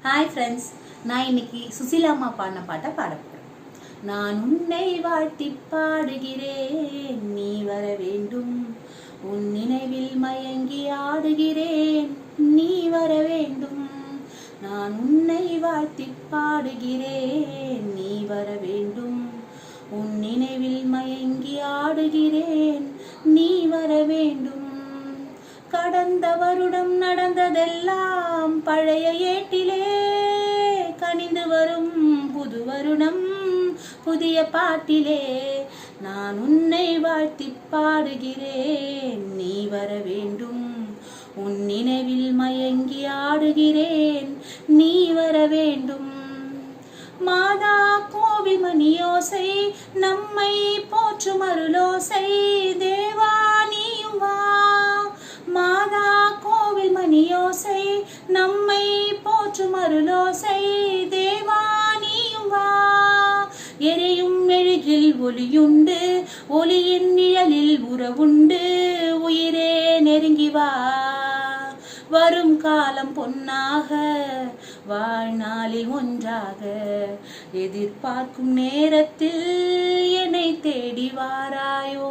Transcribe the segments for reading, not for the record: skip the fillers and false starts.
Hi friends, நான் இன்னைக்கு சுசிலா அம்மா பாடின பாட்டை பாட போகிறேன். நான் உன்னை வாழ்த்தி பாடுகிறேன், நீ வர வேண்டும். உன் நினைவில் மயங்கி ஆடுகிறேன், நீ வர வேண்டும். நான் உன்னை வாழ்த்தி பாடுகிறேன், நீ வர வேண்டும். உன் நினைவில் மயங்கி ஆடுகிறேன், நீ வர வேண்டும். கடந்த வருடம் நடந்ததெல்லாம் பழைய ஏட்டிலே கனிந்து வரும் புது வருடம் புதிய பாட்டிலே. நான் உன்னை வாழ்த்தி பாடுகிறேன், நீ வர வேண்டும். உன் நினைவில் மயங்கி ஆடுகிறேன், நீ வர வேண்டும். மாதா கோவில் மணியோசை நம்மை போற்றும் அருளோசை, தேவா நீயும் வா. மாதா கோவில் மணியோசை நம்மை போற்றும் அருளோசை, தேவா நீயும் வா. எரியும் மெழுகில் ஒளியுண்டு, ஒளியின் நிழலில் உறவுண்டு, உயிரே நெருங்கி வா. வரும் காலம் பொன்னாக, வாழ்நாளில் ஒன்றாக, எதிர்பார்க்கும் நேரத்தில் என்னை தேடி வாராயோ.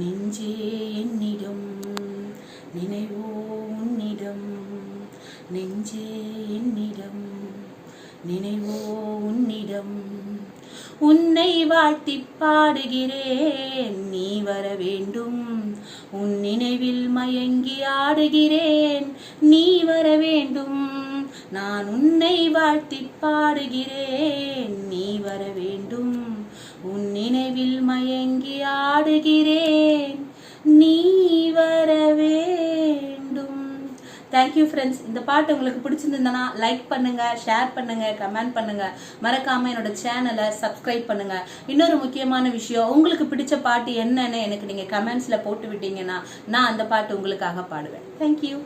நெஞ்சே என்னிடம், நினைவோ உன்னிடம். நெஞ்சே என்னிடம், நினைவோ உன்னிடம். உன்னை வாழ்த்தி பாடுகிறேன், நீ வர வேண்டும். உன் நினைவில் மயங்கி ஆடுகிறேன், நீ வர வேண்டும். நான் உன்னை வாழ்த்தி பாடுகிறேன், நீ வர வேண்டும். உன் நினைவில் மயங்கி ஆடுகிறேன், நீ வர வேண்டும். Thank you friends. இந்த பாட்டு உங்களுக்கு பிடிச்சிருந்ததுன்னா லைக் பண்ணுங்க, ஷேர் பண்ணுங்க, கமெண்ட் பண்ணுங்க. மறக்காம என்னோட சேனலை சப்ஸ்கிரைப் பண்ணுங்க. இன்னொரு முக்கியமான விஷயம், உங்களுக்கு பிடிச்ச பாட்டு என்னன்னு எனக்கு நீங்க கமெண்ட்ஸ்ல போட்டு விட்டீங்கன்னா நான் அந்த பாட்டு உங்களுக்காக பாடுவேன். தேங்க்யூ.